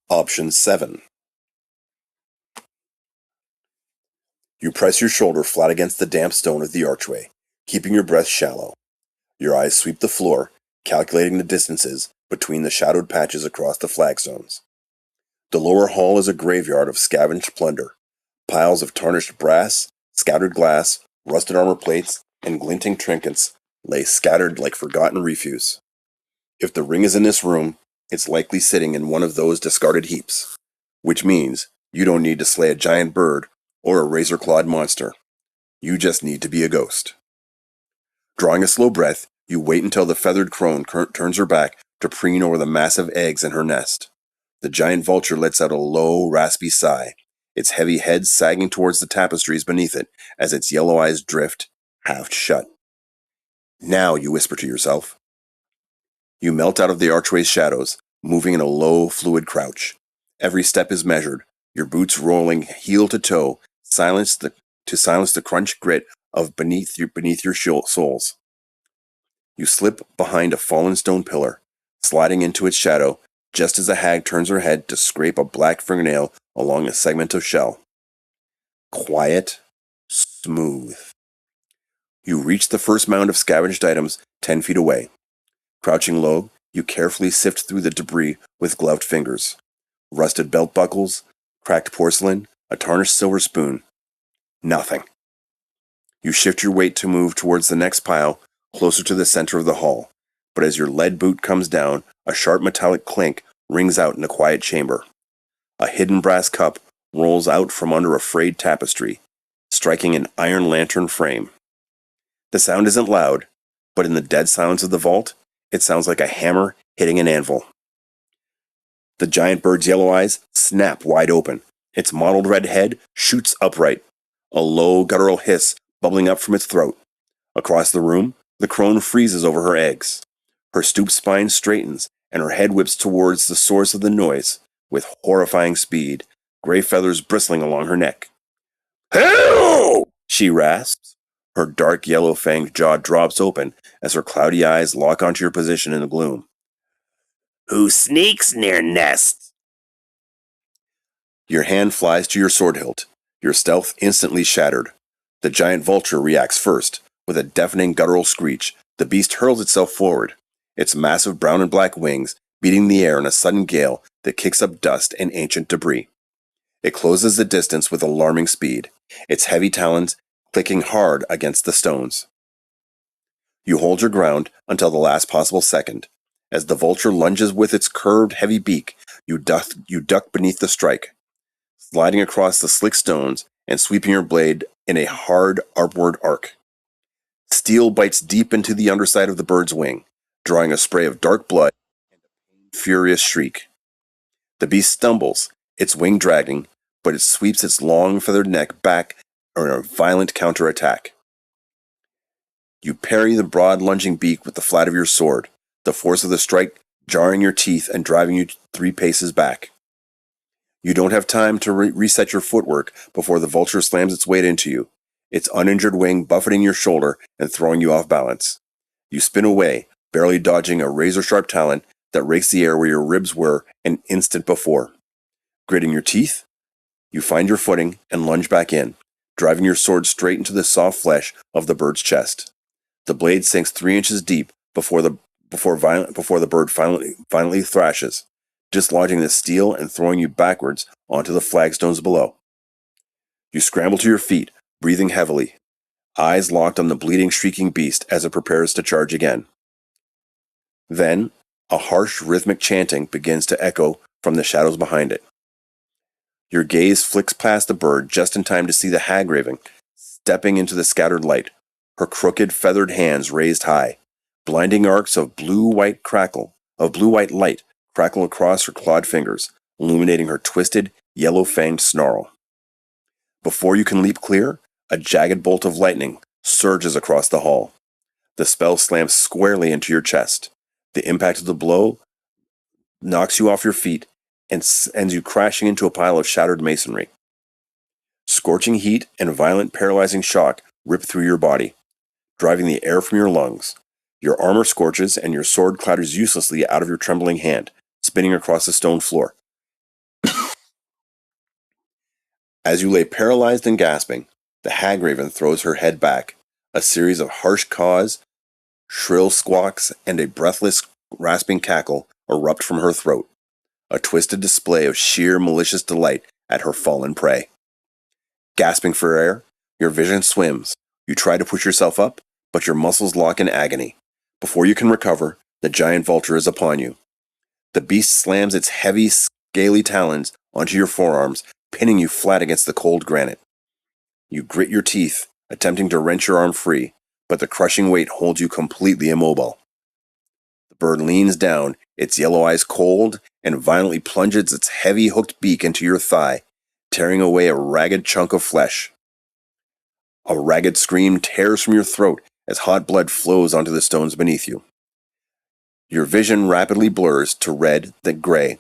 Option 7. You press your shoulder flat against the damp stone of the archway, keeping your breath shallow. Your eyes sweep the floor, calculating the distances between the shadowed patches across the flagstones. The lower hall is a graveyard of scavenged plunder. Piles of tarnished brass, scattered glass, rusted armor plates, and glinting trinkets lay scattered like forgotten refuse. If the ring is in this room, it's likely sitting in one of those discarded heaps, which means you don't need to slay a giant bird or a razor-clawed monster. You just need to be a ghost. Drawing a slow breath, you wait until the feathered crone turns her back to preen over the massive eggs in her nest. The giant vulture lets out a low, raspy sigh, its heavy head sagging towards the tapestries beneath it as its yellow eyes drift, half shut. Now, you whisper to yourself. You melt out of the archway's shadows, moving in a low, fluid crouch. Every step is measured, your boots rolling heel to toe, to silence the crunch grit of beneath your soles. You slip behind a fallen stone pillar, sliding into its shadow just as the hag turns her head to scrape a black fingernail along a segment of shell. Quiet, smooth. You reach the first mound of scavenged items 10 feet away. Crouching low, you carefully sift through the debris with gloved fingers. Rusted belt buckles, cracked porcelain, a tarnished silver spoon. Nothing. You shift your weight to move towards the next pile, closer to the center of the hall. But as your lead boot comes down, a sharp metallic clink rings out in the quiet chamber. A hidden brass cup rolls out from under a frayed tapestry, striking an iron lantern frame. The sound isn't loud, but in the dead silence of the vault, it sounds like a hammer hitting an anvil. The giant bird's yellow eyes snap wide open. Its mottled red head shoots upright, a low guttural hiss bubbling up from its throat. Across the room, the crone freezes over her eggs. Her stooped spine straightens, and her head whips towards the source of the noise, with horrifying speed, gray feathers bristling along her neck. "Help!" she rasps. Her dark yellow-fanged jaw drops open as her cloudy eyes lock onto your position in the gloom. "Who sneaks near nests?" Your hand flies to your sword hilt, your stealth instantly shattered. The giant vulture reacts first. With a deafening guttural screech, the beast hurls itself forward, its massive brown and black wings beating the air in a sudden gale that kicks up dust and ancient debris. It closes the distance with alarming speed, its heavy talons clicking hard against the stones. You hold your ground until the last possible second. As the vulture lunges with its curved, heavy beak, you duck beneath the strike, sliding across the slick stones and sweeping your blade in a hard upward arc. Steel bites deep into the underside of the bird's wing, drawing a spray of dark blood and a furious shriek. The beast stumbles, its wing dragging, but it sweeps its long feathered neck back in a violent counterattack. You parry the broad lunging beak with the flat of your sword, the force of the strike jarring your teeth and driving you 3 paces back. You don't have time to reset your footwork before the vulture slams its weight into you, its uninjured wing buffeting your shoulder and throwing you off balance. You spin away, barely dodging a razor-sharp talon that rakes the air where your ribs were an instant before. Gritting your teeth, you find your footing and lunge back in, driving your sword straight into the soft flesh of the bird's chest. The blade sinks 3 inches deep before the bird finally thrashes, dislodging the steel and throwing you backwards onto the flagstones below. You scramble to your feet, breathing heavily, eyes locked on the bleeding, shrieking beast as it prepares to charge again. Then, a harsh, rhythmic chanting begins to echo from the shadows behind it. Your gaze flicks past the bird just in time to see the hag raven stepping into the scattered light, her crooked, feathered hands raised high. Blinding arcs of blue-white light crackle across her clawed fingers, illuminating her twisted, yellow-fanged snarl. Before you can leap clear, a jagged bolt of lightning surges across the hall. The spell slams squarely into your chest. The impact of the blow knocks you off your feet and sends you crashing into a pile of shattered masonry. Scorching heat and violent paralyzing shock rip through your body, driving the air from your lungs. Your armor scorches and your sword clatters uselessly out of your trembling hand, spinning across the stone floor. As you lay paralyzed and gasping, the Hagraven throws her head back. A series of harsh caws, shrill squawks, and a breathless, rasping cackle erupt from her throat, a twisted display of sheer malicious delight at her fallen prey. Gasping for air, your vision swims. You try to push yourself up, but your muscles lock in agony. Before you can recover, the giant vulture is upon you. The beast slams its heavy, scaly talons onto your forearms, pinning you flat against the cold granite. You grit your teeth, attempting to wrench your arm free, but the crushing weight holds you completely immobile. The bird leans down, its yellow eyes cold, and violently plunges its heavy hooked beak into your thigh, tearing away a ragged chunk of flesh. A ragged scream tears from your throat as hot blood flows onto the stones beneath you. Your vision rapidly blurs to red, then gray.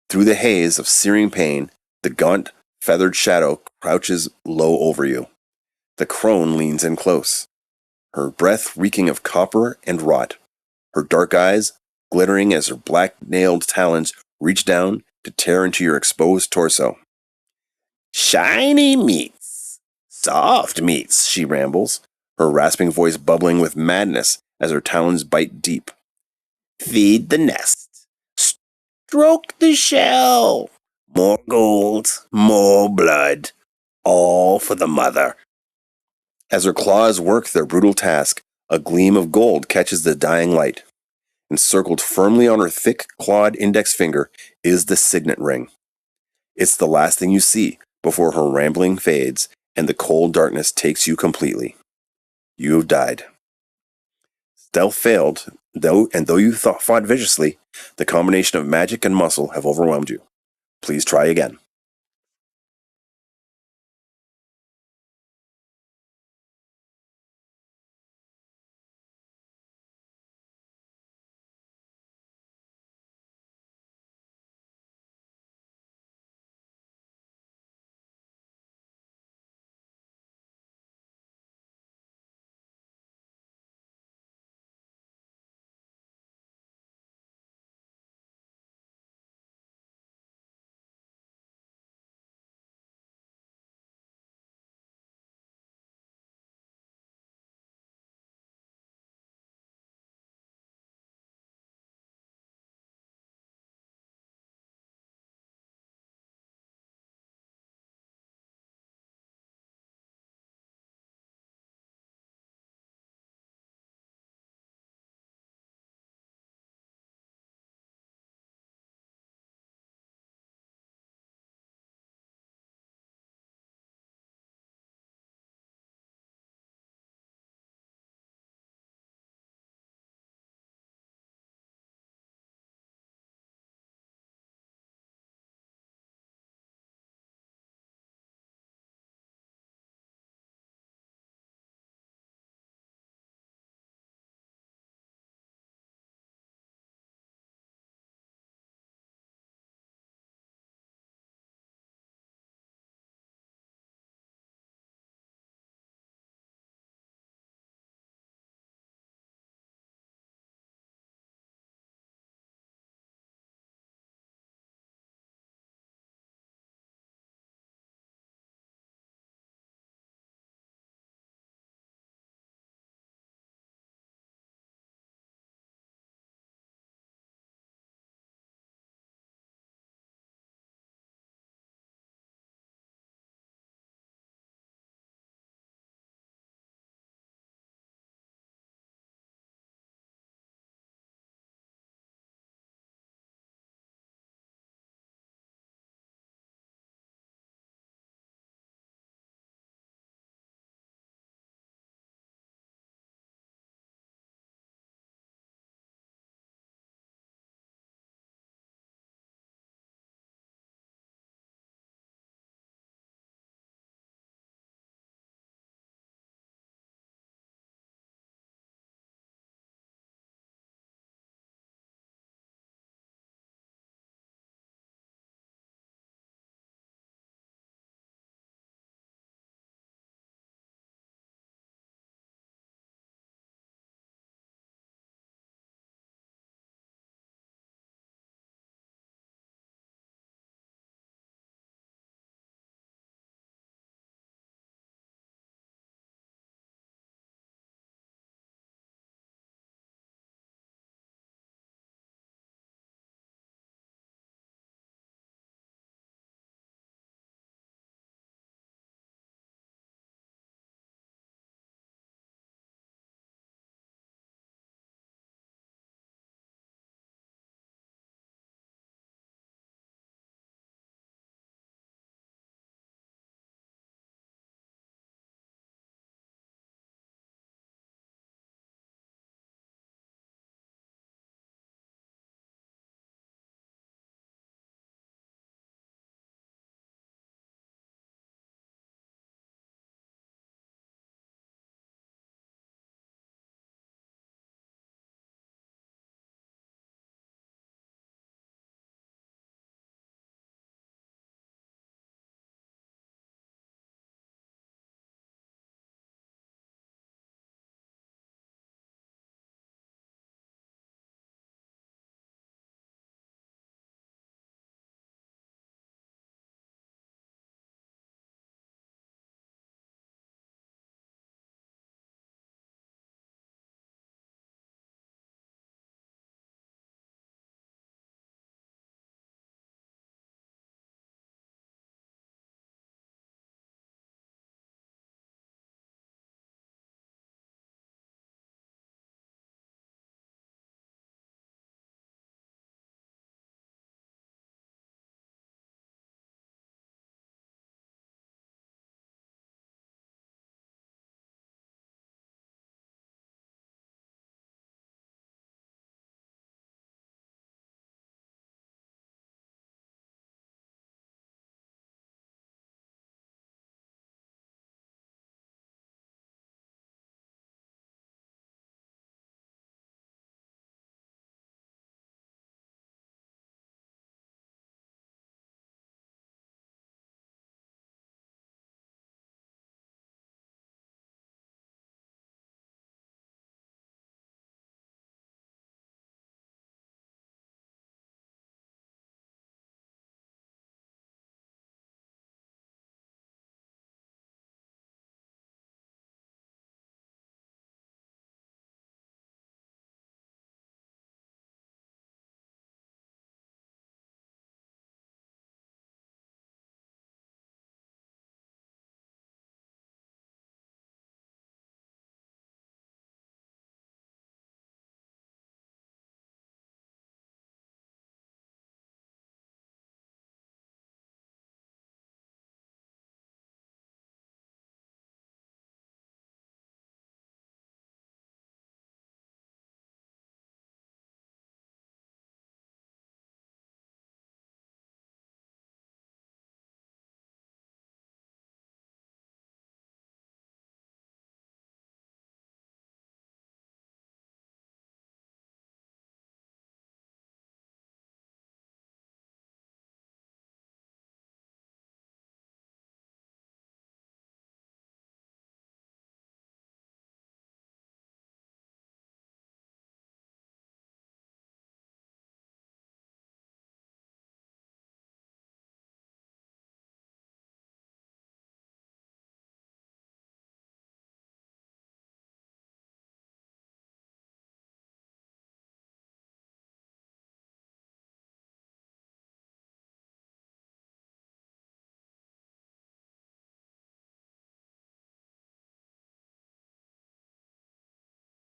Through the haze of searing pain, the gaunt, feathered shadow crouches low over you. The crone leans in close, her breath reeking of copper and rot, her dark eyes glittering as her black-nailed talons reach down to tear into your exposed torso. "Shiny meats, soft meats," she rambles, her rasping voice bubbling with madness as her talons bite deep. "Feed the nest. Stroke the shell. More gold, more blood, all for the mother." As her claws work their brutal task, a gleam of gold catches the dying light. Encircled firmly on her thick, clawed index finger is the signet ring. It's the last thing you see before her rambling fades and the cold darkness takes you completely. You have died. Stealth failed, though you fought viciously, the combination of magic and muscle have overwhelmed you. Please try again.